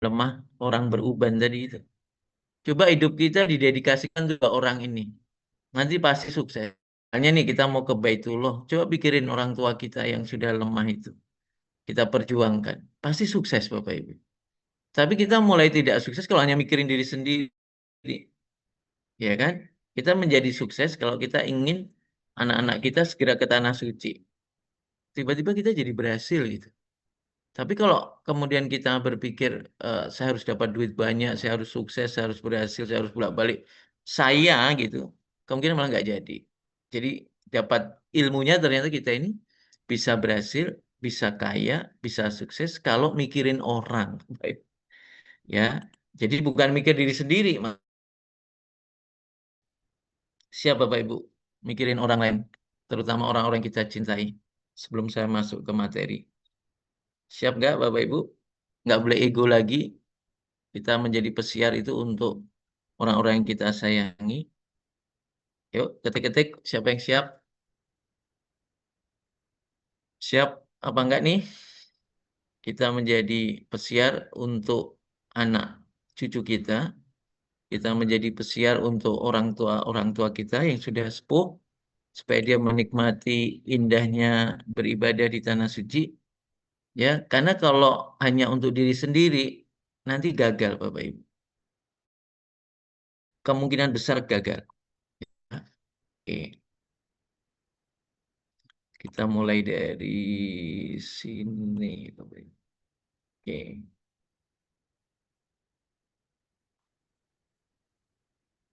lemah orang beruban tadi itu. Coba hidup kita didedikasikan ke orang ini. Nanti pasti sukses. Hanya nih kita mau ke Baitullah. Coba pikirin orang tua kita yang sudah lemah itu. Kita perjuangkan. Pasti sukses Bapak Ibu. Tapi kita mulai tidak sukses kalau hanya mikirin diri sendiri. Ya kan? Kita menjadi sukses kalau kita ingin anak-anak kita segera ke tanah suci. Tiba-tiba kita jadi berhasil gitu. Tapi kalau kemudian kita berpikir, saya harus dapat duit banyak, saya harus sukses, saya harus berhasil, saya harus bolak-balik, saya gitu, kemungkinan malah nggak jadi. Jadi dapat ilmunya ternyata kita ini bisa berhasil, bisa kaya, bisa sukses kalau mikirin orang, baik ya. Jadi bukan mikir diri sendiri, siap Bapak Ibu, mikirin orang lain, terutama orang-orang yang kita cintai. Sebelum saya masuk ke materi, siap nggak Bapak Ibu? Nggak boleh ego lagi. Kita menjadi pesiar itu untuk orang-orang yang kita sayangi. Yuk, ketik-ketik. Siapa yang siap? Siap apa enggak nih? Kita menjadi pesiar untuk anak cucu kita. Kita menjadi pesiar untuk orang tua kita yang sudah sepuh. Supaya dia menikmati indahnya beribadah di tanah suci. Ya, karena kalau hanya untuk diri sendiri, nanti gagal Bapak Ibu. Kemungkinan besar gagal. Oke. Kita mulai dari sini, Bapak Ibu. Oke.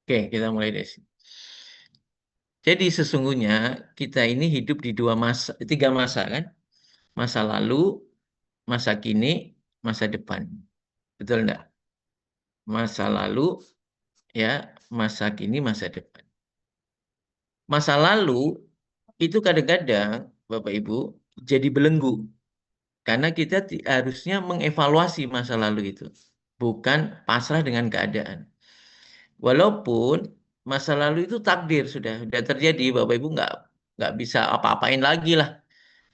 Oke, kita mulai dari sini. Jadi sesungguhnya kita ini hidup di tiga masa kan? Masa lalu, masa kini, masa depan. Betul enggak? Masa lalu, ya, masa kini, masa depan. Masa lalu itu kadang-kadang, Bapak Ibu, jadi belenggu. Karena kita harusnya mengevaluasi masa lalu itu. Bukan pasrah dengan keadaan. Walaupun masa lalu itu takdir sudah terjadi, Bapak Ibu nggak bisa apa-apain lagi lah.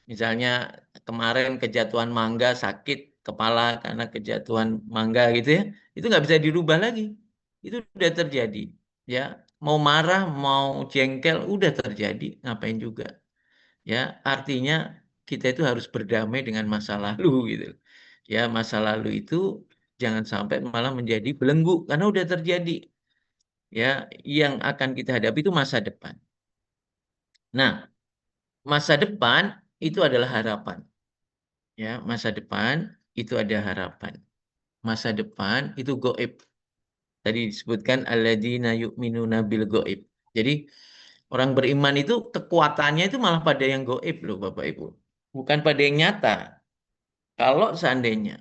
Misalnya kemarin kejatuhan mangga sakit kepala karena kejatuhan mangga gitu ya, itu nggak bisa dirubah lagi. Itu udah terjadi, ya. Mau marah, mau jengkel, udah terjadi. Ngapain juga, ya? Artinya kita itu harus berdamai dengan masa lalu gitu. Ya, masa lalu itu jangan sampai malah menjadi belenggu karena udah terjadi. Ya, yang akan kita hadapi itu masa depan. Nah, masa depan itu adalah harapan. Ya, masa depan itu ada harapan. Masa depan itu goib. Tadi disebutkan alladzina yu'minuna bil goib. Jadi orang beriman itu kekuatannya itu malah pada yang goib loh Bapak Ibu. Bukan pada yang nyata. Kalau seandainya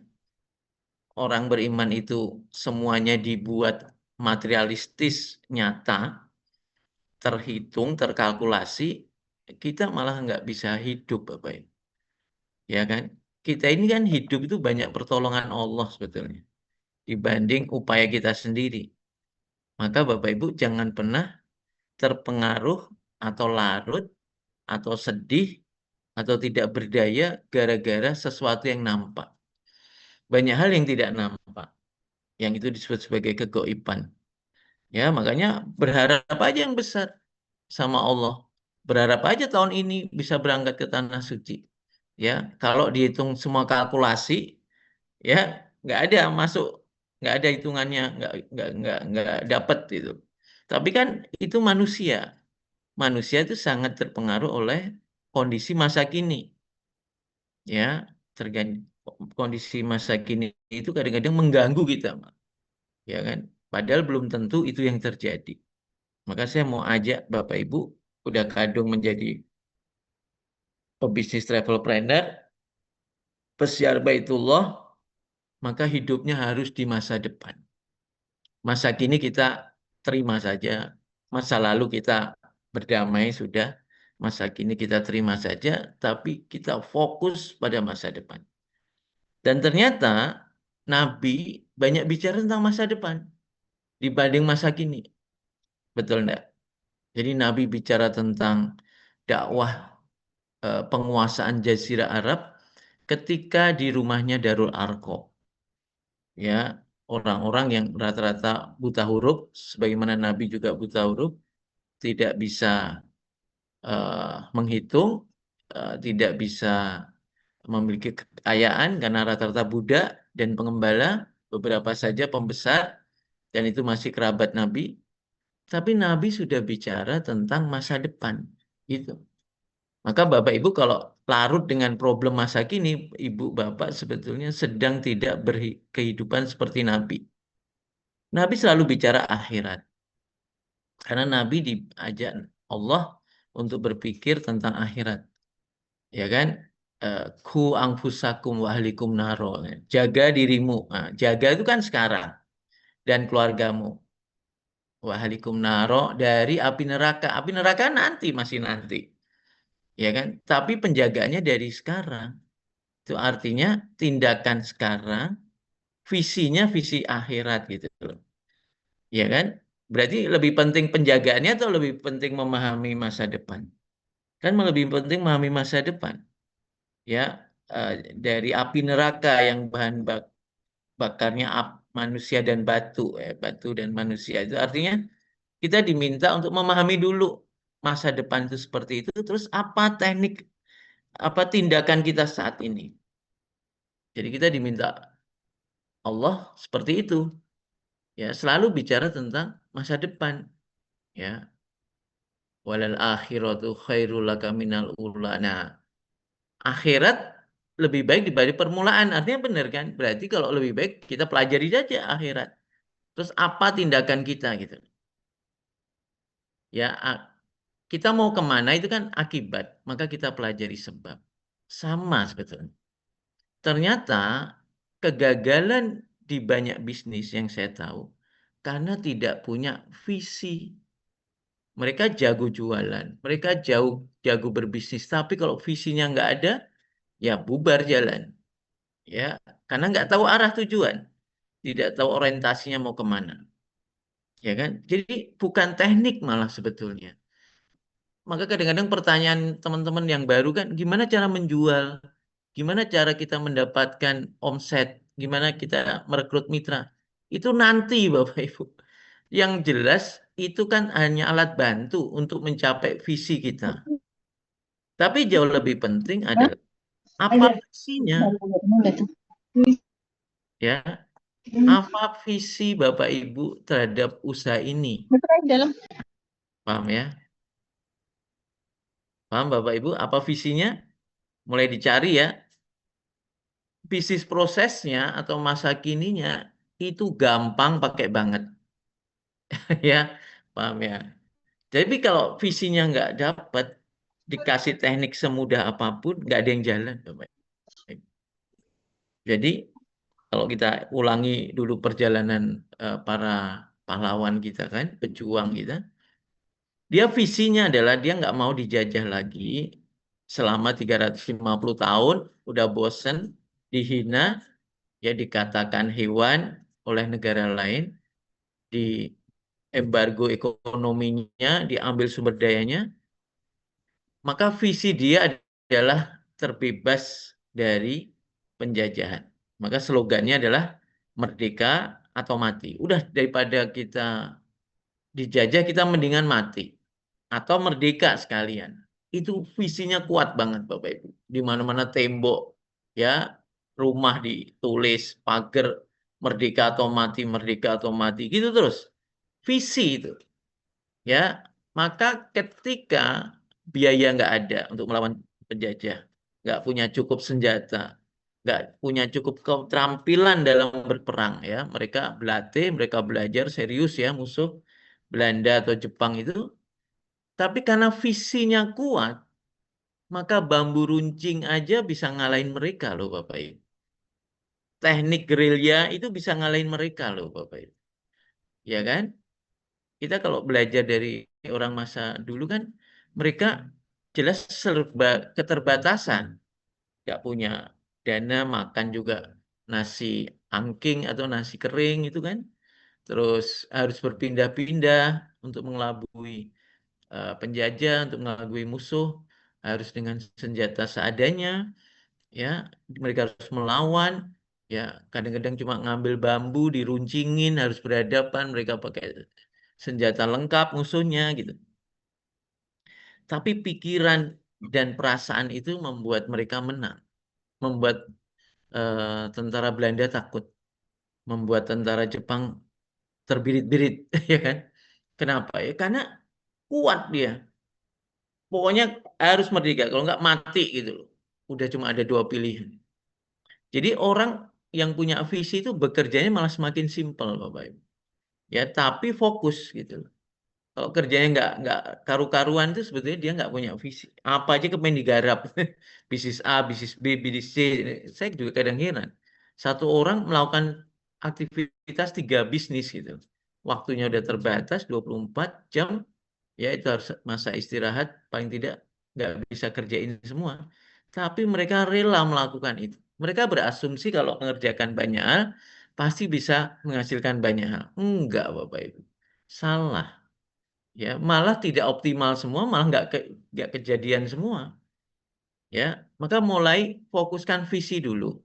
orang beriman itu semuanya dibuat materialistis, nyata, terhitung, terkalkulasi, kita malah nggak bisa hidup, Bapak Ibu. Ya kan? Kita ini kan hidup itu banyak pertolongan Allah sebetulnya dibanding upaya kita sendiri. Maka Bapak Ibu jangan pernah terpengaruh atau larut atau sedih atau tidak berdaya gara-gara sesuatu yang nampak. Banyak hal yang tidak nampak, yang itu disebut sebagai kegoiban. Ya, makanya berharap aja yang besar sama Allah. Berharap aja tahun ini bisa berangkat ke tanah suci. Ya, kalau dihitung semua kalkulasi, ya nggak ada masuk, nggak ada hitungannya, nggak dapat itu. Tapi kan itu manusia. Manusia itu sangat terpengaruh oleh kondisi masa kini. Ya, tergantung kondisi masa kini itu kadang-kadang mengganggu kita, ya kan? Padahal belum tentu itu yang terjadi. Maka saya mau ajak Bapak Ibu udah kadung menjadi pebisnis travel planner, pesiar Baitullah, maka hidupnya harus di masa depan. Masa kini kita terima saja, masa lalu kita berdamai sudah, masa kini kita terima saja, tapi kita fokus pada masa depan. Dan ternyata Nabi banyak bicara tentang masa depan dibanding masa kini. Betul enggak? Jadi Nabi bicara tentang dakwah penguasaan Jazirah Arab ketika di rumahnya Darul Arqam. ya, orang-orang yang rata-rata buta huruf, sebagaimana Nabi juga buta huruf, tidak bisa menghitung, tidak bisa memiliki kekayaan karena rata-rata budak dan pengembala, beberapa saja pembesar, dan itu masih kerabat Nabi. Tapi Nabi sudah bicara tentang masa depan, gitu. Maka Bapak Ibu kalau larut dengan problem masa kini, Ibu Bapak sebetulnya sedang tidak berkehidupan seperti Nabi. Nabi selalu bicara akhirat. Karena Nabi diajak Allah untuk berpikir tentang akhirat. Ya kan? Ku angfusakum wa ahlikum naro. Jaga dirimu. Nah, jaga itu kan sekarang. Dan keluargamu. Wa ahlikum naro dari api neraka. Api neraka nanti, masih nanti. Ya kan? Tapi penjagaannya dari sekarang. Itu artinya tindakan sekarang, visinya visi akhirat gitu loh. Ya kan? Berarti lebih penting penjagaannya atau lebih penting memahami masa depan? Kan lebih penting memahami masa depan. Ya, eh, dari api neraka yang bahan bakarnya manusia dan batu, batu dan manusia itu artinya kita diminta untuk memahami dulu masa depan itu seperti itu, terus apa teknik, apa tindakan kita saat ini. Jadi kita diminta Allah seperti itu, ya selalu bicara tentang masa depan, ya walal akhiratu khairul laka minal ula. Nah, akhirat lebih baik dibanding permulaan. Artinya benar kan? Berarti kalau lebih baik kita pelajari saja akhirat. Terus apa tindakan kita gitu. Ya, kita mau kemana itu kan akibat. Maka kita pelajari sebab. Sama sebetulnya. Ternyata kegagalan di banyak bisnis yang saya tahu karena tidak punya visi. Mereka jago jualan, mereka jauh jago berbisnis, tapi kalau visinya nggak ada, ya bubar jalan. Ya, karena nggak tahu arah tujuan, tidak tahu orientasinya mau kemana. Ya kan? Jadi bukan teknik malah sebetulnya. Maka kadang-kadang pertanyaan teman-teman yang baru kan, gimana cara menjual? Gimana cara kita mendapatkan omset? Gimana kita merekrut mitra? Itu nanti Bapak Ibu. Yang jelas itu kan hanya alat bantu untuk mencapai visi kita. Tapi jauh lebih penting adalah apa visinya, ya. Apa visi Bapak Ibu terhadap usaha ini? Paham ya? Paham Bapak Ibu? Apa visinya? Mulai dicari ya. Bisnis prosesnya atau masa kininya itu gampang pakai banget. Ya, paham ya? Tapi kalau visinya nggak dapat, dikasih teknik semudah apapun, nggak ada yang jalan, Bapak. Jadi kalau kita ulangi dulu perjalanan para pahlawan kita kan, pejuang kita, dia visinya adalah dia nggak mau dijajah lagi selama 350 tahun, udah bosen, dihina, ya dikatakan hewan oleh negara lain, di embargo ekonominya, diambil sumber dayanya, maka visi dia adalah terbebas dari penjajahan. Maka slogannya adalah merdeka atau mati. Udah daripada kita dijajah, kita mendingan mati atau merdeka sekalian. Itu visinya kuat banget Bapak Ibu. Di mana-mana tembok, ya, rumah ditulis, pagar merdeka atau mati, merdeka atau mati, gitu terus. Visi itu, ya. Maka ketika biaya nggak ada untuk melawan penjajah, nggak punya cukup senjata, nggak punya cukup keterampilan dalam berperang, ya. Mereka berlatih, mereka belajar serius ya musuh Belanda atau Jepang itu. Tapi karena visinya kuat, maka bambu runcing aja bisa ngalahin mereka loh Bapak Ibu. Teknik gerilya itu bisa ngalahin mereka loh Bapak Ibu. Ya kan? Kita kalau belajar dari orang masa dulu kan, mereka jelas serba keterbatasan. Nggak punya dana, makan juga nasi angking atau nasi kering itu kan. Terus harus berpindah-pindah untuk mengelabui penjajah, untuk mengelabui musuh, harus dengan senjata seadanya, ya. Mereka harus melawan, Ya, kadang-kadang cuma ngambil bambu, diruncingin, harus berhadapan, mereka pakai senjata lengkap musuhnya gitu. Tapi pikiran dan perasaan itu membuat mereka menang, membuat tentara Belanda takut, membuat tentara Jepang terbirit-birit, ya kan? Kenapa ya? Karena kuat dia. Pokoknya harus merdeka, kalau nggak mati gitu loh. Udah cuma ada dua pilihan. Jadi orang yang punya visi itu bekerjanya malah semakin simpel, Bapak Ibu. Ya, tapi fokus gitu loh. Kalau kerjanya nggak karu-karuan itu sebetulnya dia nggak punya visi. Apa aja kepengen digarap. Bisnis A, bisnis B, bisnis C. Saya juga kadang heran. Satu orang melakukan aktivitas tiga bisnis gitu. Waktunya udah terbatas 24 jam. Ya itu harus masa istirahat. Paling tidak nggak bisa kerjain semua. Tapi mereka rela melakukan itu. Mereka berasumsi kalau mengerjakan banyak hal, pasti bisa menghasilkan banyak hal. Enggak, Bapak Ibu. Salah. Ya, malah tidak optimal semua, malah nggak kejadian semua. Ya, maka mulai fokuskan visi dulu.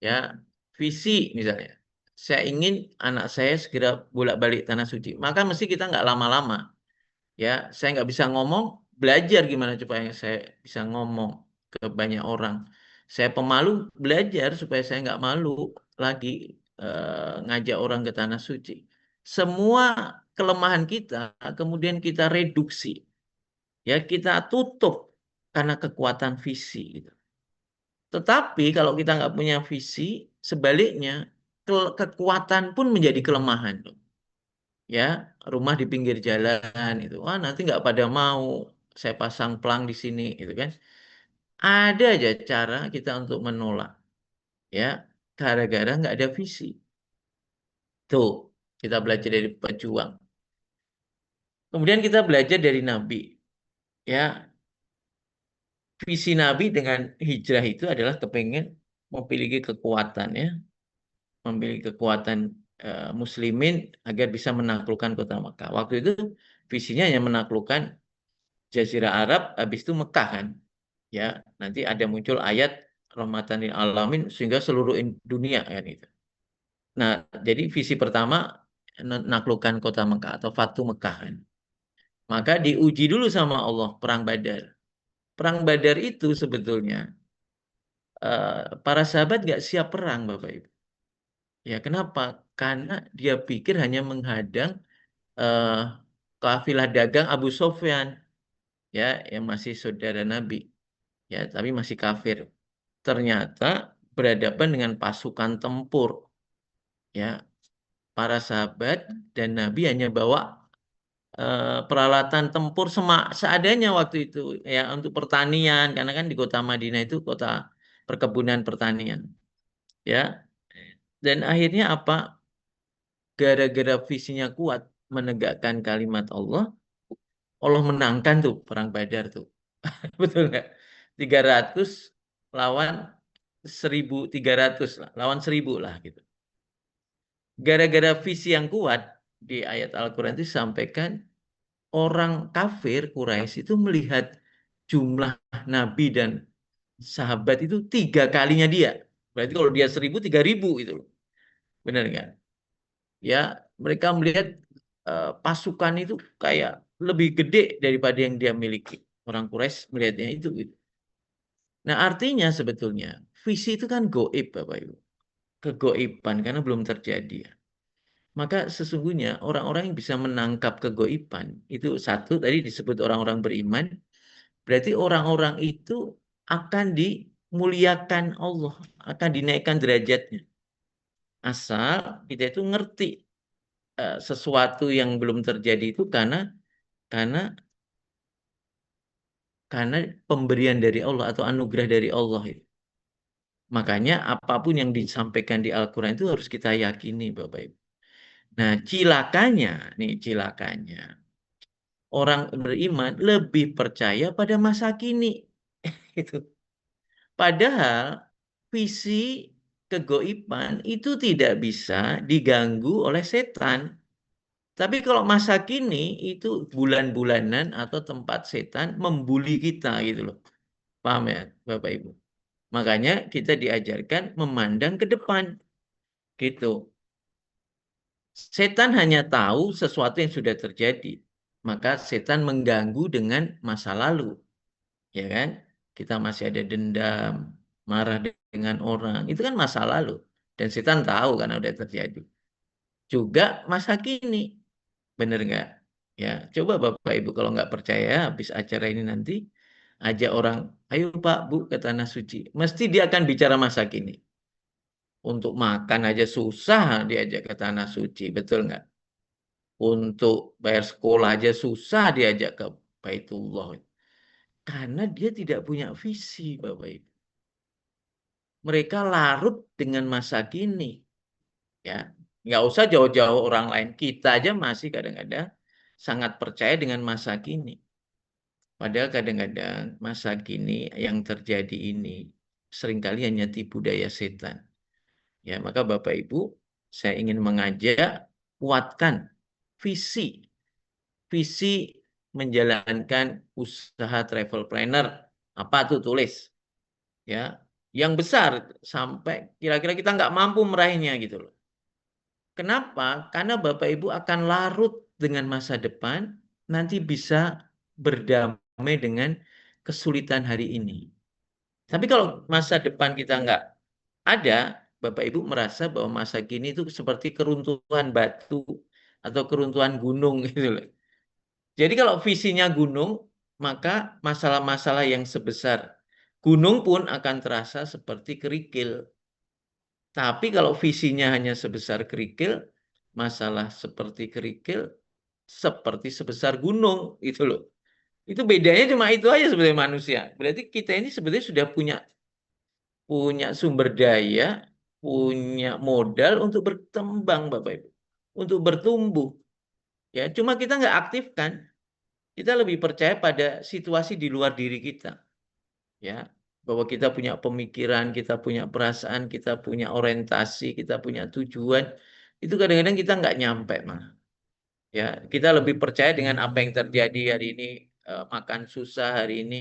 Ya, visi misalnya. Saya ingin anak saya segera bolak-balik tanah suci. Maka mesti kita nggak lama-lama. Ya, saya nggak bisa ngomong, belajar gimana supaya saya bisa ngomong ke banyak orang. Saya pemalu, belajar supaya saya nggak malu lagi ngajak orang ke tanah suci. Semua kelemahan kita kemudian kita reduksi, ya kita tutup karena kekuatan visi gitu. Tetapi kalau kita nggak punya visi, sebaliknya kekuatan pun menjadi kelemahan. Ya, rumah di pinggir jalan itu, wah nanti nggak pada mau saya pasang pelang di sini, gitu kan? Ada aja cara kita untuk menolak, ya, gara-gara nggak ada visi. Tuh, kita belajar dari pejuang. Kemudian kita belajar dari Nabi, ya, visi Nabi dengan hijrah itu adalah kepengen memiliki kekuatan, ya, memiliki kekuatan muslimin agar bisa menaklukkan kota Mekah. Waktu itu visinya hanya menaklukkan Jazirah Arab, habis itu Mekah kan. Ya, nanti ada muncul ayat rahmatan lil alamin sehingga seluruh dunia kan itu. Nah, jadi visi pertama menaklukkan kota Mekah atau Fatu Mekah kan. Maka diuji dulu sama Allah perang Badar. Perang Badar itu sebetulnya para sahabat nggak siap perang, Bapak Ibu. Ya, kenapa? Karena dia pikir hanya menghadang eh, kafilah dagang Abu Sofyan, ya, yang masih saudara Nabi, ya, tapi masih kafir. Ternyata berhadapan dengan pasukan tempur, ya, para sahabat dan Nabi hanya bawa peralatan tempur seadanya waktu itu, ya, untuk pertanian karena kan di kota Madinah itu kota perkebunan pertanian, ya. Dan akhirnya apa? Gara-gara visinya kuat menegakkan kalimat Allah, Allah menangkan tuh perang Badar tuh. Betul nggak? 300 lawan 1.300 lah, lawan 1.000 lah gitu. Gara-gara visi yang kuat di ayat Al-Quran itu disampaikan, orang kafir Quraisy itu melihat jumlah nabi dan sahabat itu 3 kalinya dia. Berarti kalau dia 1.000, 3.000 itu loh. Benar nggak? Ya, mereka melihat pasukan itu kayak lebih gede daripada yang dia miliki. Orang Quraisy melihatnya itu, gitu. Nah, artinya sebetulnya visi itu kan goib, Bapak Ibu. Kegoiban karena belum terjadi. Maka sesungguhnya orang-orang yang bisa menangkap kegoiban itu satu tadi disebut orang-orang beriman, berarti orang-orang itu akan dimuliakan Allah, akan dinaikkan derajatnya. Asal kita itu ngerti sesuatu yang belum terjadi itu karena karena pemberian dari Allah atau anugerah dari Allah itu. Makanya apapun yang disampaikan di Al-Quran itu harus kita yakini, Bapak Ibu. Nah, cilakanya, orang beriman lebih percaya pada masa kini. Itu. Padahal visi kegoiban itu tidak bisa diganggu oleh setan. Tapi kalau masa kini itu bulan-bulanan atau tempat setan membuli kita gitu loh. Paham ya, Bapak Ibu? Makanya kita diajarkan memandang ke depan. Gitu. Setan hanya tahu sesuatu yang sudah terjadi. Maka setan mengganggu dengan masa lalu. Ya kan? Kita masih ada dendam, marah dengan orang. Itu kan masa lalu. Dan setan tahu karena udah terjadi. Juga masa kini. Bener nggak? Ya, coba Bapak Ibu kalau nggak percaya habis acara ini nanti ajak orang, ayo Pak Bu ke Tanah Suci. Mesti dia akan bicara masa kini. Untuk makan aja susah diajak ke Tanah Suci, betul nggak? Untuk bayar sekolah aja susah diajak ke Baitullah. Karena dia tidak punya visi, Bapak Ibu. Mereka larut dengan masa kini. Ya, nggak usah jauh-jauh orang lain. Kita aja masih kadang-kadang sangat percaya dengan masa kini. Padahal kadang-kadang masa kini yang terjadi ini seringkali hanya tipu daya setan. Ya, maka Bapak Ibu, saya ingin mengajak kuatkan visi, visi menjalankan usaha travel planner. Apa tuh tulis? Ya, yang besar sampai kira-kira kita nggak mampu meraihnya gitu loh. Kenapa? Karena Bapak Ibu akan larut dengan masa depan, nanti bisa berdamai dengan kesulitan hari ini. Tapi kalau masa depan kita nggak ada, Bapak Ibu merasa bahwa masa kini itu seperti keruntuhan batu atau keruntuhan gunung gitu loh. Jadi kalau visinya gunung, maka masalah-masalah yang sebesar gunung pun akan terasa seperti kerikil. Tapi kalau visinya hanya sebesar kerikil, masalah seperti kerikil seperti sebesar gunung itu loh. Itu bedanya cuma itu aja sebenarnya manusia. Berarti kita ini sebenarnya sudah punya punya sumber daya, punya modal untuk berkembang Bapak Ibu, untuk bertumbuh. Ya, cuma kita nggak aktifkan. Kita lebih percaya pada situasi di luar diri kita. Ya, bahwa kita punya pemikiran, kita punya perasaan, kita punya orientasi, kita punya tujuan. Itu kadang-kadang kita nggak nyampe malah. Ya, kita lebih percaya dengan apa yang terjadi hari ini, makan susah hari ini,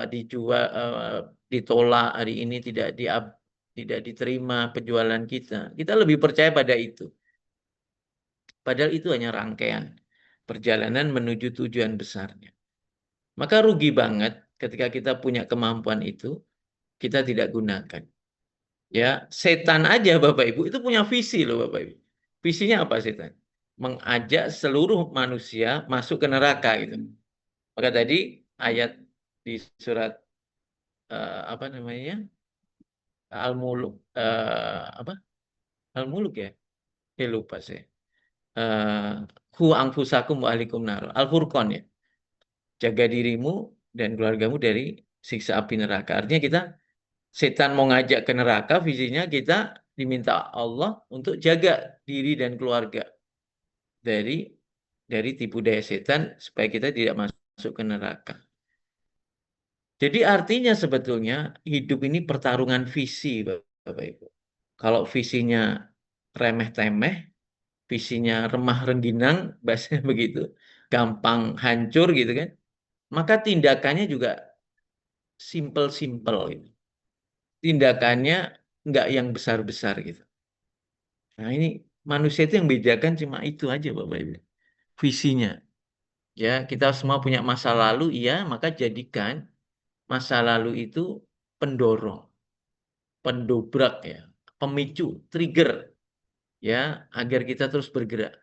dijual, ditolak hari ini, tidak diterima penjualan kita. Kita lebih percaya pada itu. Padahal itu hanya rangkaian perjalanan menuju tujuan besarnya. Maka rugi banget ketika kita punya kemampuan itu, kita tidak gunakan. Ya, setan aja Bapak Ibu itu punya visi loh Bapak Ibu. Visinya apa setan? Mengajak seluruh manusia masuk ke neraka gitu. Maka tadi ayat di surat apa namanya? Al-Muluk, apa? Al-Muluk ya? Lupa saya. Hu angfusakum wa ahlikum nar. Al-Furqan ya. Jaga dirimu dan keluargamu dari siksa api neraka. Artinya kita setan mau ngajak ke neraka, visinya kita diminta Allah untuk jaga diri dan keluarga dari tipu daya setan supaya kita tidak masuk ke neraka. Jadi artinya sebetulnya hidup ini pertarungan visi, Bapak Ibu. Kalau visinya remeh-temeh, visinya remah rengginang, bahasanya begitu, gampang hancur gitu kan, maka tindakannya juga simple-simple gitu. Tindakannya nggak yang besar-besar gitu. Nah ini manusia itu yang bedakan cuma itu aja Bapak Ibu. Visinya. Ya, kita semua punya masa lalu, iya, maka jadikan masa lalu itu pendorong, pendobrak ya, pemicu, trigger ya, agar kita terus bergerak.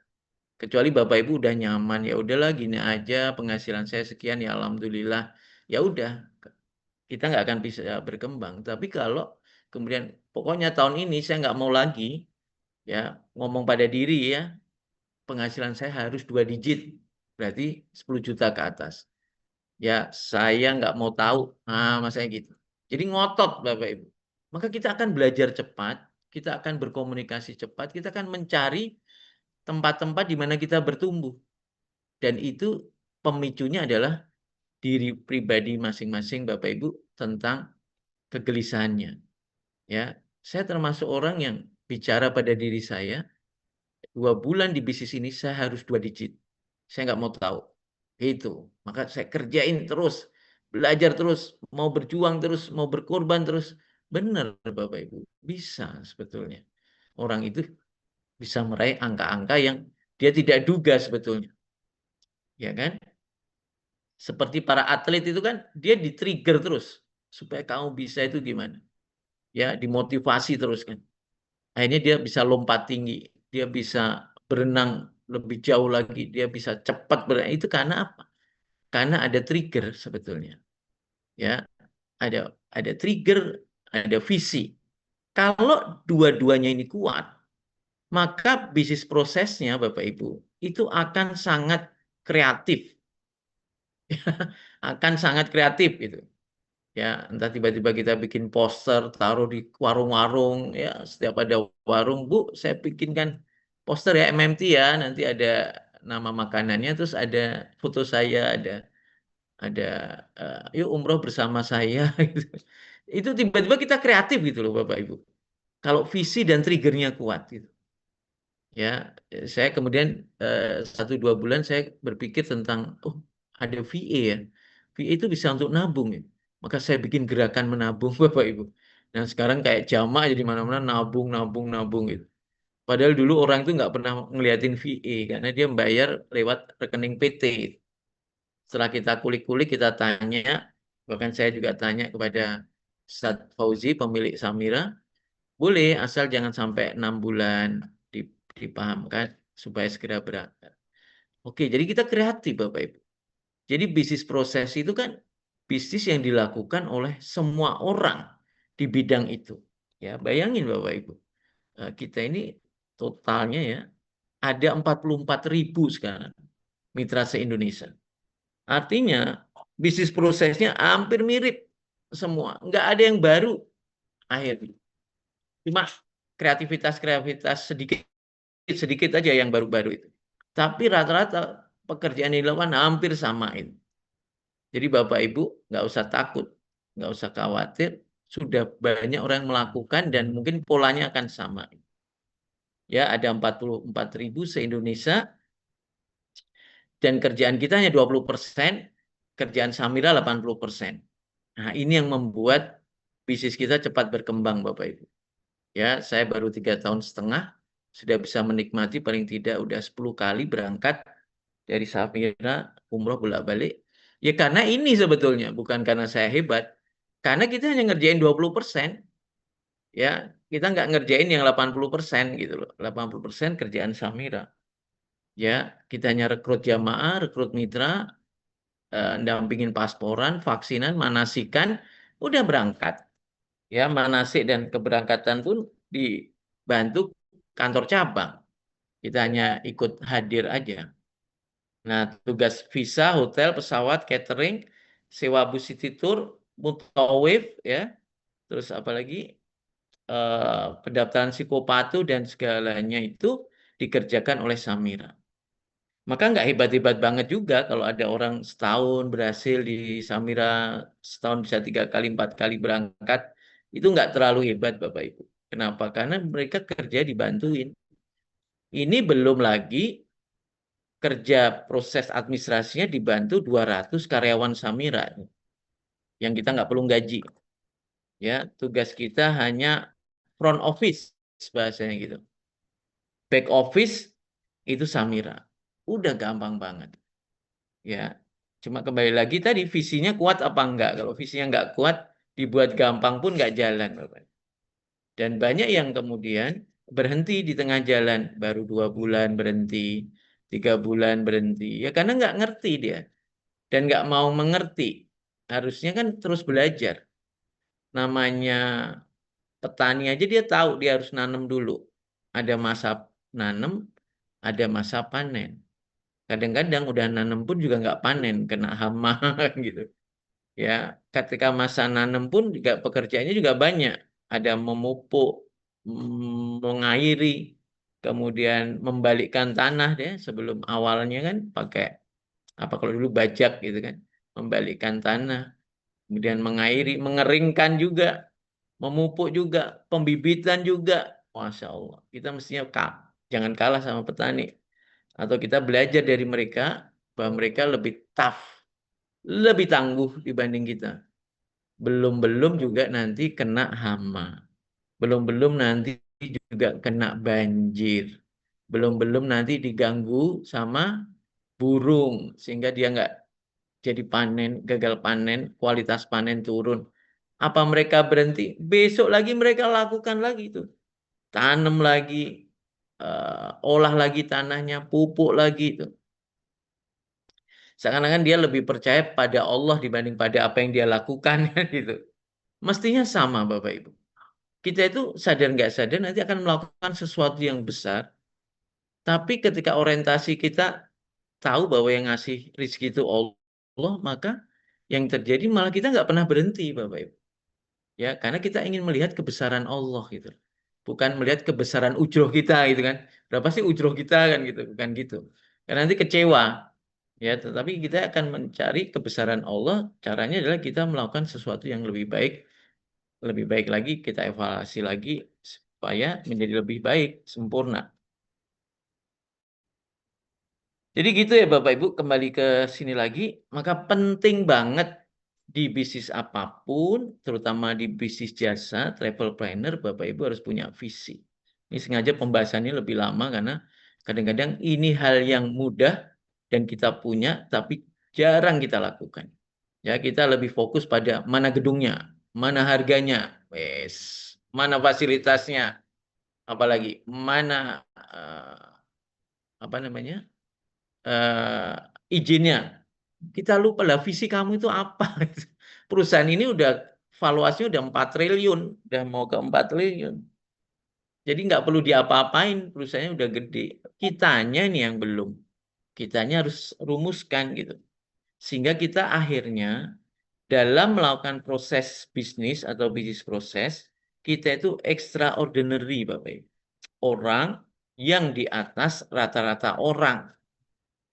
Kecuali Bapak Ibu udah nyaman, ya udahlah gini aja, penghasilan saya sekian ya alhamdulillah. Ya udah, kita nggak akan bisa berkembang. Tapi kalau kemudian pokoknya tahun ini saya nggak mau lagi ya ngomong pada diri ya, penghasilan saya harus 2 digit, berarti 10 juta ke atas. Ya, saya nggak mau tahu. Nah, masanya gitu. Jadi ngotot, Bapak Ibu. Maka kita akan belajar cepat, kita akan berkomunikasi cepat, kita akan mencari tempat-tempat di mana kita bertumbuh. Dan itu pemicunya adalah diri pribadi masing-masing, Bapak Ibu, tentang kegelisahannya. Ya, saya termasuk orang yang bicara pada diri saya, 2 bulan di bisnis ini saya harus 2 digit. Saya nggak mau tahu. Itu. Maka saya kerjain terus. belajar terus, mau berjuang terus, mau berkorban terus. Benar, Bapak Ibu. Bisa sebetulnya. Orang itu bisa meraih angka-angka yang dia tidak duga sebetulnya. Ya kan? Seperti para atlet itu kan, dia di-trigger terus. Supaya kamu bisa itu gimana? Ya, dimotivasi terus kan. Akhirnya dia bisa lompat tinggi. Dia bisa berenang lebih jauh lagi. Dia bisa cepat berenang. Itu karena apa? Karena ada trigger sebetulnya. Ya, ada trigger, ada visi. Kalau dua-duanya ini kuat, maka bisnis prosesnya Bapak Ibu itu akan sangat kreatif, akan sangat kreatif gitu. Ya, entah tiba-tiba kita bikin poster, taruh di warung-warung, ya setiap ada warung, Bu, saya bikinkan poster ya MMT ya, nanti ada nama makanannya, terus ada foto saya, ada yuk umroh bersama saya gitu. Itu tiba-tiba kita kreatif gitu loh Bapak Ibu. Kalau visi dan triggernya kuat gitu. Ya, saya kemudian 1-2 bulan saya berpikir tentang oh ada VA ya. VA itu bisa untuk nabung ya. Maka saya bikin gerakan menabung Bapak Ibu. Nah sekarang kayak jamaah jadi mana-mana nabung nabung nabung gitu. Padahal dulu orang itu nggak pernah ngeliatin VA karena dia membayar lewat rekening PT. Setelah kita kulik-kulik, kita tanya, bahkan saya juga tanya kepada Ustadz Fauzi, pemilik Samira, boleh asal jangan sampai 6 bulan dipahamkan supaya segera berangkat. Oke, jadi kita kreatif Bapak Ibu. Jadi bisnis proses itu kan bisnis yang dilakukan oleh semua orang di bidang itu. Ya, bayangin Bapak Ibu, kita ini totalnya ya ada 44.000 sekarang mitra se-Indonesia. Artinya bisnis prosesnya hampir mirip semua, nggak ada yang baru akhirnya. Cuma kreativitas sedikit sedikit aja yang baru-baru itu. Tapi rata-rata pekerjaan yang dilakukan hampir sama itu. Jadi Bapak Ibu nggak usah takut, nggak usah khawatir, sudah banyak orang yang melakukan dan mungkin polanya akan sama. Ya, ada 44.000 se-Indonesia dan kerjaan kita hanya 20%, kerjaan Samira 80%. Nah, ini yang membuat bisnis kita cepat berkembang, Bapak Ibu. Ya, saya baru 3 tahun setengah, sudah bisa menikmati paling tidak udah 10 kali berangkat dari Samira, umroh bolak-balik. Ya karena ini sebetulnya, bukan karena saya hebat. Karena kita hanya ngerjain 20%, ya. Kita nggak ngerjain yang 80% gitu loh. 80% kerjaan Samira. Ya, kita hanya rekrut jamaah, rekrut mitra, dampingin pasporan, vaksinan, manasikan, udah berangkat. Ya, manasik dan keberangkatan pun dibantu kantor cabang. Kita hanya ikut hadir aja. Nah, tugas visa, hotel, pesawat, catering, sewa bus city tour, mutawif, ya, terus apalagi pendaftaran psikopatu dan segalanya itu dikerjakan oleh Samira. Maka nggak hebat-hebat banget juga kalau ada orang setahun berhasil di Samira, setahun bisa 3 kali, 4 kali berangkat, itu nggak terlalu hebat Bapak Ibu. Kenapa? Karena mereka kerja dibantuin. Ini belum lagi kerja proses administrasinya dibantu 200 karyawan Samira yang kita nggak perlu gaji. Ya, tugas kita hanya front office bahasanya gitu. Back office itu Samira. Udah gampang banget. Ya, cuma kembali lagi tadi visinya kuat apa enggak. Kalau visinya enggak kuat, dibuat gampang pun enggak jalan, Bapak. Dan banyak yang kemudian berhenti di tengah jalan, baru 2 bulan berhenti, 3 bulan berhenti. Ya karena enggak ngerti dia dan enggak mau mengerti. Harusnya kan terus belajar. Namanya petani aja dia tahu dia harus nanam dulu. Ada masa nanam, ada masa panen. Kadang-kadang udah nanam pun juga nggak panen, kena hama gitu. Ya, ketika masa nanam pun juga pekerjaannya juga banyak. Ada memupuk, mengairi, kemudian membalikkan tanah deh sebelum awalnya kan pakai apa kalau dulu bajak gitu kan, membalikkan tanah, kemudian mengairi, mengeringkan juga, memupuk juga, pembibitan juga. Masya Allah, kita mestinya jangan kalah sama petani. Atau kita belajar dari mereka bahwa mereka lebih tough, lebih tangguh dibanding kita. Belum-belum juga nanti kena hama. Belum-belum nanti juga kena banjir. Belum-belum nanti diganggu sama burung sehingga dia nggak jadi panen, gagal panen, kualitas panen turun. Apa mereka berhenti? Besok lagi mereka lakukan lagi itu. Tanam lagi, olah lagi tanahnya, pupuk lagi itu. Seakan-akan dia lebih percaya pada Allah dibanding pada apa yang dia lakukan gitu. Mestinya sama Bapak Ibu. Kita itu sadar nggak sadar nanti akan melakukan sesuatu yang besar. Tapi ketika orientasi kita tahu bahwa yang ngasih rezeki itu Allah, maka yang terjadi malah kita nggak pernah berhenti Bapak Ibu. Ya, karena kita ingin melihat kebesaran Allah gitu. Bukan melihat kebesaran ujroh kita gitu kan. Berapa sih ujroh kita kan gitu, bukan gitu. Karena nanti kecewa. Ya, tetapi kita akan mencari kebesaran Allah. Caranya adalah kita melakukan sesuatu yang lebih baik lagi, kita evaluasi lagi supaya menjadi lebih baik, sempurna. Jadi gitu ya Bapak Ibu, kembali ke sini lagi, maka penting banget di bisnis apapun, terutama di bisnis jasa, travel planner, Bapak Ibu harus punya visi. Ini sengaja pembahasannya lebih lama karena kadang-kadang ini hal yang mudah dan kita punya, tapi jarang kita lakukan. Ya, kita lebih fokus pada mana gedungnya, mana harganya, wes, mana fasilitasnya, apalagi mana apa namanya izinnya. Kita lupa lah visi kamu itu apa. Perusahaan ini udah valuasinya udah 4 triliun, udah mau ke 4 triliun. Jadi nggak perlu diapa-apain, perusahaannya udah gede. Kitanya nih yang belum. Kitanya harus rumuskan gitu. Sehingga kita akhirnya dalam melakukan proses bisnis atau bisnis proses, kita itu extraordinary, Bapak Ibu. Orang yang di atas rata-rata orang.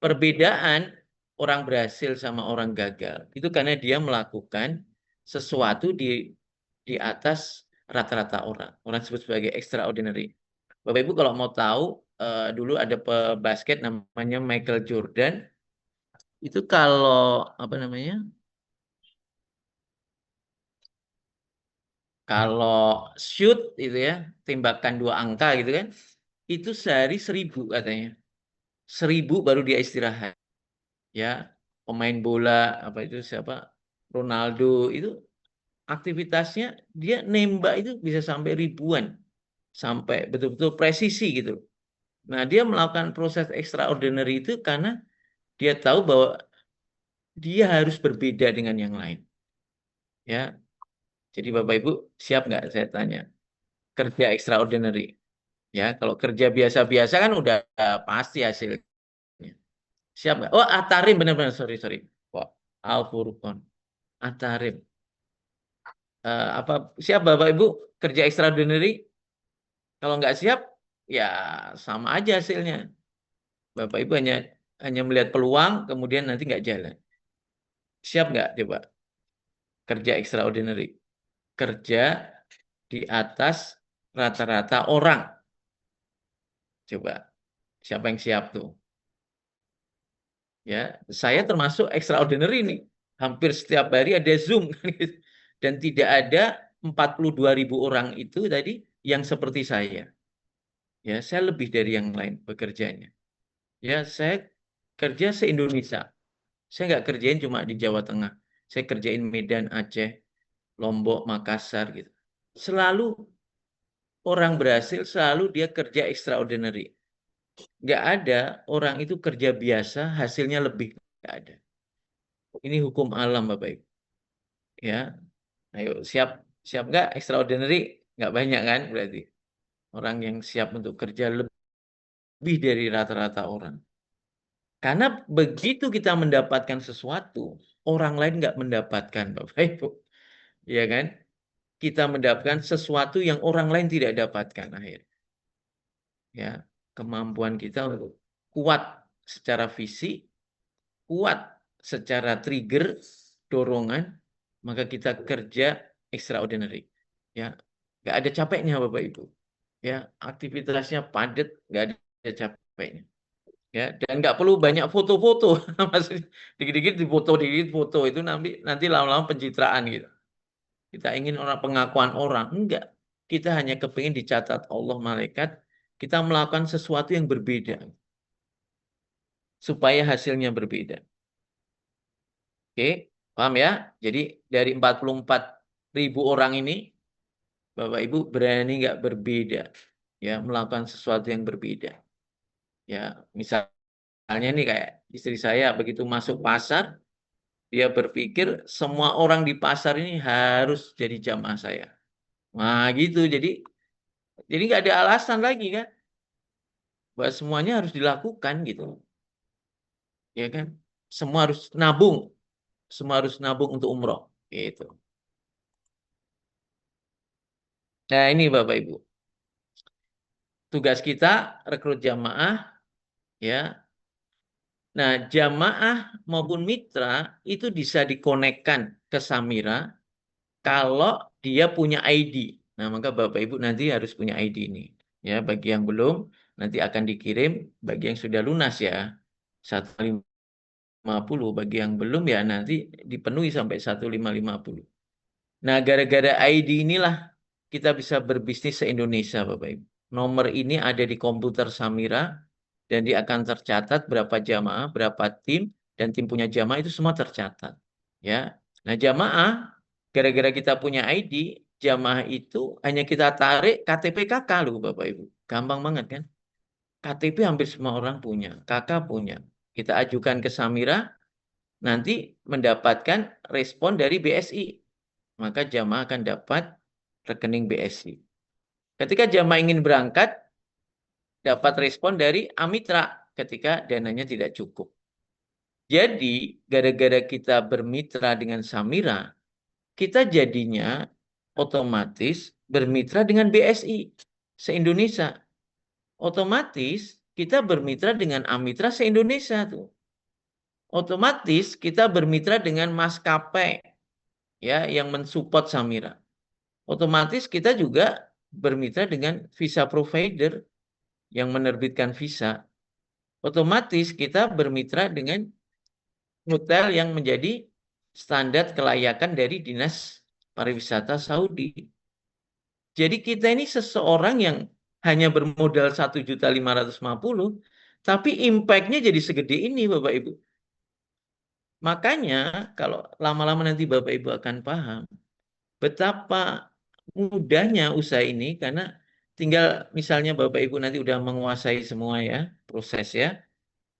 Perbedaan orang berhasil sama orang gagal itu karena dia melakukan sesuatu di atas rata-rata orang. Orang sebut sebagai extraordinary. Bapak Ibu kalau mau tahu, dulu ada pebasket namanya Michael Jordan. Itu kalau apa namanya? Kalau shoot itu ya, tembakan 2 angka gitu kan, itu sehari 1.000 katanya. 1.000 baru dia istirahat. Ya, pemain bola apa itu siapa? Ronaldo itu aktivitasnya dia nembak itu bisa sampai ribuan, sampai betul-betul presisi gitu. Nah, dia melakukan proses extraordinary itu karena dia tahu bahwa dia harus berbeda dengan yang lain. Ya, jadi Bapak Ibu siap nggak saya tanya kerja extraordinary? Ya, kalau kerja biasa-biasa kan udah pasti hasilnya. Siap nggak? Oh, Atarim benar-benar sorry. Kok Al Furqon. Atarim. Apa siap Bapak Ibu kerja extraordinary? Kalau nggak siap, ya sama aja hasilnya. Bapak Ibu hanya melihat peluang, kemudian nanti nggak jalan. Siap nggak coba kerja extraordinary? Kerja di atas rata-rata orang. Coba, siapa yang siap tuh? Ya, saya termasuk extraordinary nih. Hampir setiap hari ada Zoom. Dan tidak ada 42.000 orang itu tadi yang seperti saya. Ya, saya lebih dari yang lain bekerjanya. Ya, saya kerja se-Indonesia. Saya nggak kerjain cuma di Jawa Tengah. Saya kerjain Medan, Aceh, Lombok, Makassar gitu. Selalu orang berhasil, selalu dia kerja extraordinary. Nggak ada orang itu kerja biasa, hasilnya lebih. Nggak ada. Ini hukum alam, Bapak Ibu. Ya, ayo siap siap nggak extraordinary? Nggak banyak kan berarti. Orang yang siap untuk kerja lebih dari rata-rata orang. Karena begitu kita mendapatkan sesuatu, orang lain nggak mendapatkan, Bapak Ibu. Ya kan? Kita mendapatkan sesuatu yang orang lain tidak dapatkan akhirnya. Ya, kemampuan kita untuk kuat secara fisik, kuat secara trigger, dorongan, maka kita kerja extraordinary. Ya, nggak ada capeknya Bapak Ibu. Ya, aktivitasnya padat, nggak ada capeknya. Ya, dan nggak perlu banyak foto-foto. Maksudnya dikit-dikit difoto, dikit foto itu nanti lama-lama pencitraan gitu. Kita ingin orang pengakuan orang, enggak. Kita hanya kepingin dicatat Allah malaikat, kita melakukan sesuatu yang berbeda supaya hasilnya berbeda. Oke, paham ya? Jadi dari 44.000 orang ini, Bapak Ibu berani nggak berbeda, ya melakukan sesuatu yang berbeda. Ya, misalnya nih kayak istri saya begitu masuk pasar, dia berpikir semua orang di pasar ini harus jadi jamaah saya. Nah gitu, jadi nggak ada alasan lagi kan, bahwa semuanya harus dilakukan gitu, ya kan? Semua harus nabung, semua harus nabung untuk umroh, gitu. Nah ini Bapak Ibu, tugas kita rekrut jamaah, ya. Nah jamaah maupun mitra itu bisa dikonekkan ke Samira kalau dia punya ID. Nah maka Bapak Ibu nanti harus punya ID ini. Ya, bagi yang belum nanti akan dikirim, bagi yang sudah lunas ya 1550, bagi yang belum ya nanti dipenuhi sampai 1550. Nah, gara-gara ID inilah kita bisa berbisnis se-Indonesia Bapak Ibu. Nomor ini ada di komputer Samira dan dia akan tercatat berapa jamaah, berapa tim, dan tim punya jamaah itu semua tercatat. Ya. Nah, jamaah gara-gara kita punya ID, jamaah itu hanya kita tarik KTP KK loh Bapak Ibu. Gampang banget kan? KTP hampir semua orang punya, KK punya. Kita ajukan ke Samira, nanti mendapatkan respon dari BSI. Maka jamaah akan dapat rekening BSI. Ketika jamaah ingin berangkat, dapat respon dari Amitra ketika dananya tidak cukup. Jadi, gara-gara kita bermitra dengan Samira, kita jadinya otomatis bermitra dengan BSI se-Indonesia. Otomatis kita bermitra dengan Amitra se-Indonesia tuh. Otomatis kita bermitra dengan maskapai ya yang mensupport Samira. Otomatis kita juga bermitra dengan visa provider yang menerbitkan visa. Otomatis kita bermitra dengan hotel yang menjadi standar kelayakan dari Dinas Pariwisata Saudi. Jadi kita ini seseorang yang hanya bermodal 1.550.000, tapi impact-nya jadi segede ini Bapak Ibu. Makanya kalau lama-lama nanti Bapak Ibu akan paham betapa mudahnya usaha ini, karena tinggal misalnya Bapak Ibu nanti udah menguasai semua ya proses ya.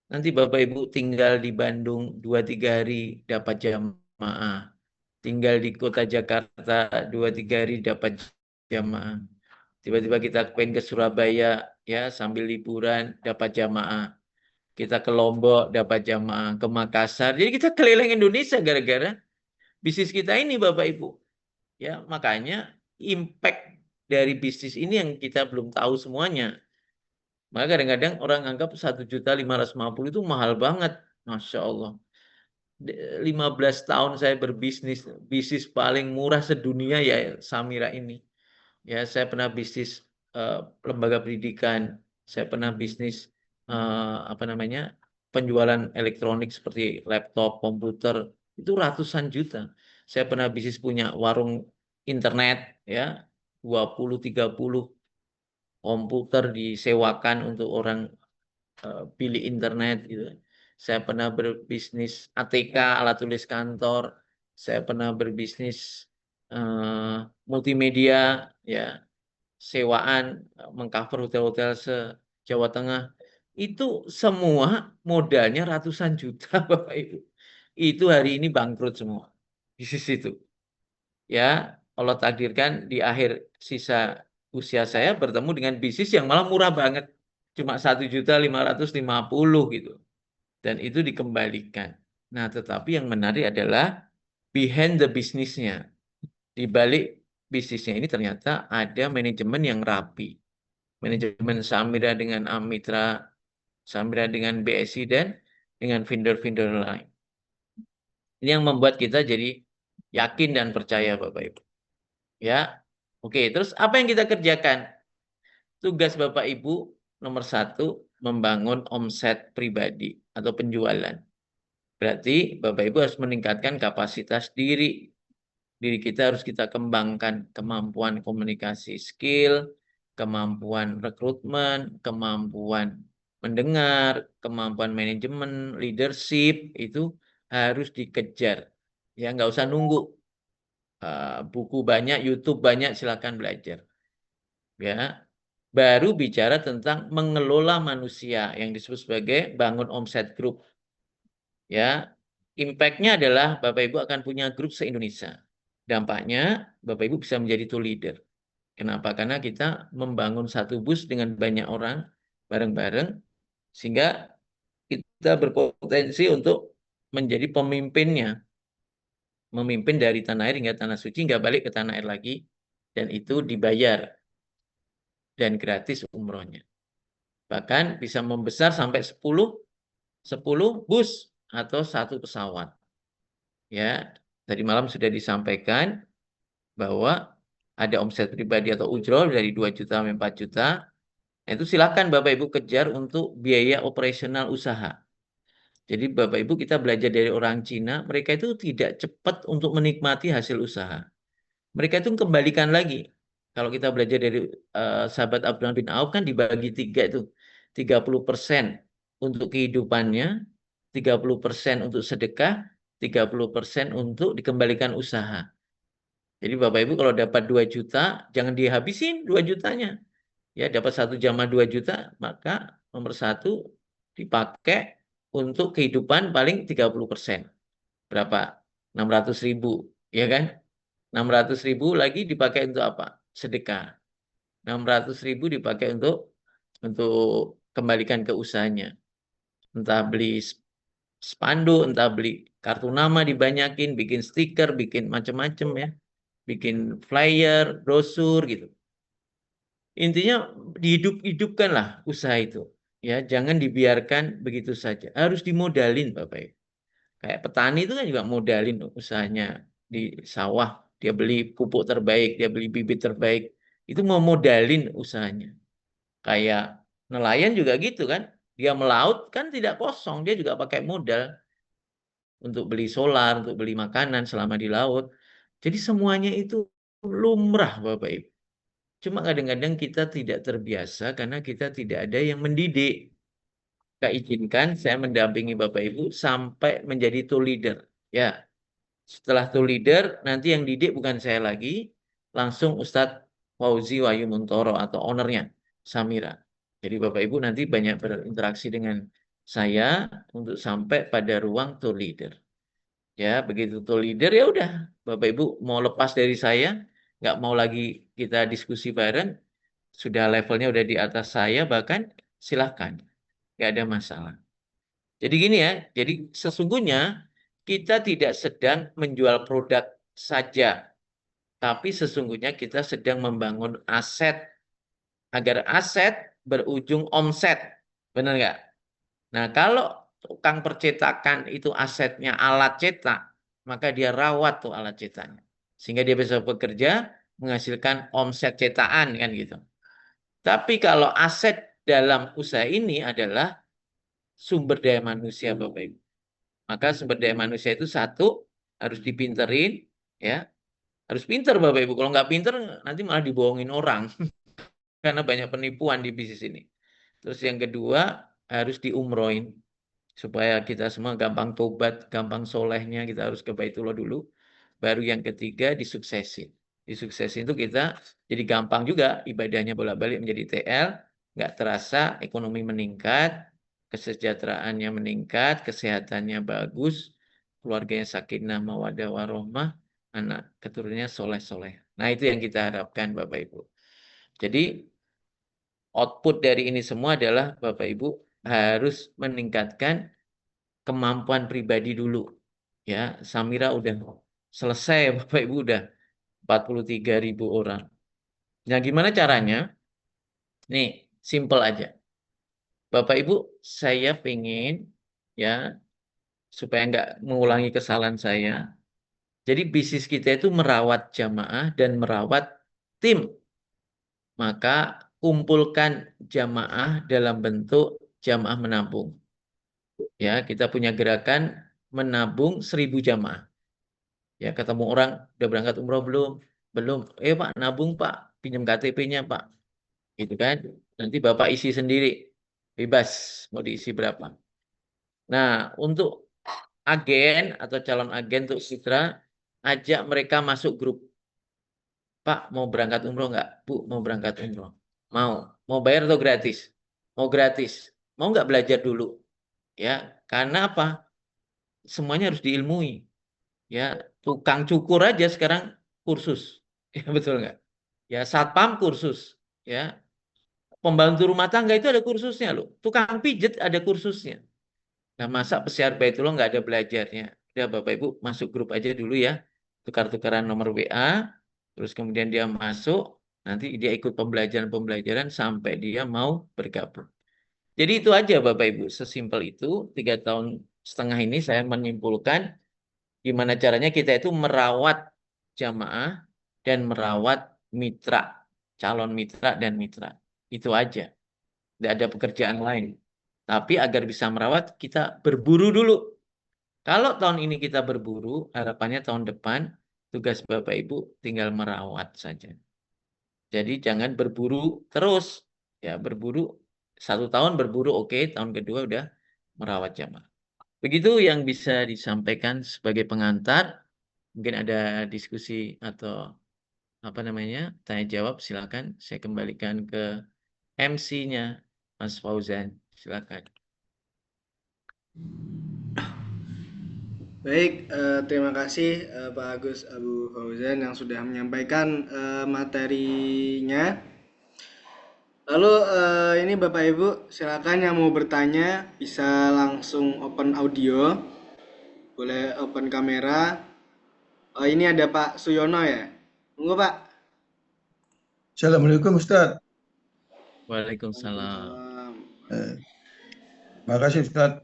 Nanti Bapak Ibu tinggal di Bandung 2-3 hari dapat jamaah. Tinggal di kota Jakarta 2-3 hari dapat jamaah. Tiba-tiba kita pengen ke Surabaya ya sambil liburan dapat jamaah. Kita ke Lombok dapat jamaah, ke Makassar. Jadi kita keliling Indonesia gara-gara bisnis kita ini Bapak Ibu. Ya, makanya impact dari bisnis ini yang kita belum tahu semuanya. Maka kadang-kadang orang anggap 1.550.000 itu mahal banget. Masya Allah. 15 tahun saya berbisnis, bisnis paling murah sedunia ya Samira ini. Ya, saya pernah bisnis lembaga pendidikan, saya pernah bisnis apa namanya penjualan elektronik seperti laptop, komputer, itu ratusan juta. Saya pernah bisnis punya warung internet, ya 20-30 komputer disewakan untuk orang pilih internet gitu. Saya pernah berbisnis ATK, alat tulis kantor. Saya pernah berbisnis multimedia, ya sewaan, mengcover hotel-hotel se-Jawa Tengah. Itu semua modalnya ratusan juta, Bapak Ibu. Itu hari ini bangkrut semua. Bisnis itu. Ya, Allah takdirkan di akhir sisa usia saya bertemu dengan bisnis yang malah murah banget. Cuma 1.550.000 gitu. Dan itu dikembalikan. Nah, tetapi yang menarik adalah behind the bisnisnya. Di balik bisnisnya ini ternyata ada manajemen yang rapi. Manajemen Samira dengan Amitra, Samira dengan BSI, dan dengan vendor-vendor lain. Ini yang membuat kita jadi yakin dan percaya Bapak Ibu. Ya, oke. Terus apa yang kita kerjakan? Tugas Bapak Ibu nomor satu, membangun omset pribadi atau penjualan. Berarti Bapak Ibu harus meningkatkan kapasitas diri. Diri kita harus kita kembangkan kemampuan komunikasi skill, kemampuan rekrutmen, kemampuan mendengar, kemampuan manajemen, leadership, itu harus dikejar. Ya, nggak usah nunggu. Buku banyak, YouTube banyak, silakan belajar. Ya, baru bicara tentang mengelola manusia yang disebut sebagai bangun omset group. Ya, impact-nya adalah Bapak Ibu akan punya grup se-Indonesia. Dampaknya Bapak Ibu bisa menjadi tool leader. Kenapa? Karena kita membangun satu bus dengan banyak orang bareng-bareng sehingga kita berpotensi untuk menjadi pemimpinnya. Memimpin dari tanah air hingga tanah suci, nggak balik ke tanah air lagi. Dan itu dibayar dan gratis umrohnya. Bahkan bisa membesar sampai 10 bus atau satu pesawat. Ya, tadi malam sudah disampaikan bahwa ada omset pribadi atau ujrol dari 2 juta sampai 4 juta. Nah, itu silakan Bapak Ibu kejar untuk biaya operasional usaha. Jadi Bapak Ibu kita belajar dari orang Cina, mereka itu tidak cepat untuk menikmati hasil usaha. Mereka itu kembalikan lagi. Kalau kita belajar dari sahabat Abdurrahman bin Auf kan dibagi 3 itu. 30% untuk kehidupannya, 30% untuk sedekah, 30% untuk dikembalikan usaha. Jadi Bapak Ibu kalau dapat 2 juta, jangan dihabisin 2 jutanya. Ya, dapat 1 jamaah 2 juta, maka nomor satu dipakai untuk kehidupan paling 30%. Berapa? 600.000, ya kan? 600.000 lagi dipakai untuk apa? Sedekah. 600.000 dipakai untuk kembalikan ke usahanya. Entah beli spanduk, entah beli kartu nama dibanyakin, bikin stiker, bikin macam-macam ya. Bikin flyer, brosur gitu. Intinya dihidup-hidupkanlah usaha itu. Ya, jangan dibiarkan begitu saja. Harus dimodalin Bapak Ibu. Kayak petani itu kan juga modalin usahanya di sawah. Dia beli pupuk terbaik, dia beli bibit terbaik. Itu mau modalin usahanya. Kayak nelayan juga gitu kan. Dia melaut kan tidak kosong, dia juga pakai modal untuk beli solar, untuk beli makanan selama di laut. Jadi semuanya itu lumrah Bapak Ibu. Cuma kadang-kadang kita tidak terbiasa karena kita tidak ada yang mendidik. Kak izinkan saya mendampingi Bapak Ibu sampai menjadi tool leader. Ya, setelah tool leader, nanti yang didik bukan saya lagi, langsung Ustadz Fauzi Wahyu Muntoro atau ownernya, Samira. Jadi Bapak Ibu nanti banyak berinteraksi dengan saya untuk sampai pada ruang tool leader. Ya, begitu tool leader ya udah, Bapak Ibu mau lepas dari saya, nggak mau lagi kita diskusi bareng, sudah levelnya udah di atas saya, bahkan silahkan, nggak ada masalah. Jadi gini ya, jadi sesungguhnya kita tidak sedang menjual produk saja, tapi sesungguhnya kita sedang membangun aset agar aset berujung omset. Benar nggak? Nah, kalau tukang percetakan itu asetnya alat cetak, maka dia rawat tuh alat cetaknya. Sehingga dia bisa bekerja menghasilkan omset cetakan kan gitu. Tapi kalau aset dalam usaha ini adalah sumber daya manusia Bapak Ibu. Maka sumber daya manusia itu satu harus dipinterin ya. Harus pinter Bapak Ibu. Kalau nggak pinter nanti malah dibohongin orang karena banyak penipuan di bisnis ini. Terus yang kedua harus diumroin supaya kita semua gampang tobat, gampang solehnya kita harus ke Baitullah dulu. Baru yang ketiga disuksesin. Disuksesin itu kita jadi gampang juga ibadahnya bolak-balik menjadi TL, nggak terasa ekonomi meningkat, kesejahteraannya meningkat, kesehatannya bagus, keluarganya sakinah mawaddah warohmah, anak keturunannya soleh-soleh. Nah itu yang kita harapkan Bapak Ibu. Jadi output dari ini semua adalah Bapak Ibu harus meningkatkan kemampuan pribadi dulu. Ya, Samira udah selesai, Bapak Ibu udah 43.000 orang. Nah, gimana caranya? Nih, simple aja. Bapak Ibu, saya pengen ya supaya nggak mengulangi kesalahan saya. Jadi bisnis kita itu merawat jamaah dan merawat tim. Maka kumpulkan jamaah dalam bentuk jamaah menabung. Ya, kita punya gerakan menabung 1.000 jamaah. Ya, ketemu orang udah berangkat umroh belum? Belum. Pak, nabung Pak, pinjam KTP-nya Pak. Gitu kan? Nanti Bapak isi sendiri. Bebas mau diisi berapa. Nah, untuk agen atau calon agen untuk Citra, ajak mereka masuk grup. Pak, mau berangkat umroh nggak? Bu, mau berangkat umroh. Mau. Mau bayar atau gratis? Mau gratis. Mau nggak belajar dulu? Ya, karena apa? Semuanya harus diilmui. Ya, tukang cukur aja sekarang kursus. Ya, betul nggak? Ya, satpam kursus. Ya, pembantu rumah tangga itu ada kursusnya loh. Tukang pijet ada kursusnya. Nah, masa pesiar Baitullah nggak ada belajarnya? Udah Bapak Ibu masuk grup aja dulu ya. Tukar-tukaran nomor WA. Terus kemudian dia masuk. Nanti dia ikut pembelajaran-pembelajaran sampai dia mau bergabung. Jadi itu aja Bapak Ibu. Sesimpel itu. 3 tahun setengah ini saya menyimpulkan gimana caranya kita itu merawat jamaah dan merawat mitra. Calon mitra dan mitra. Itu aja. Tidak ada pekerjaan lain. Tapi agar bisa merawat, kita berburu dulu. Kalau tahun ini kita berburu, harapannya tahun depan tugas Bapak Ibu tinggal merawat saja. Jadi jangan berburu terus. Ya, berburu 1 tahun berburu oke, tahun kedua udah merawat jamaah. Begitu yang bisa disampaikan sebagai pengantar. Mungkin ada diskusi atau apa namanya, tanya jawab, silakan. Saya kembalikan ke MC-nya, Mas Fauzan. Silakan. Baik, terima kasih Pak Agus Abu Fauzan yang sudah menyampaikan materinya. Lalu ini Bapak Ibu, silakan yang mau bertanya bisa langsung open audio, boleh open kamera. Oh, ini ada Pak Suyono ya. Tunggu Pak. Assalamualaikum Ustaz. Waalaikumsalam. Waalaikumsalam. Eh, Makasih Ustaz.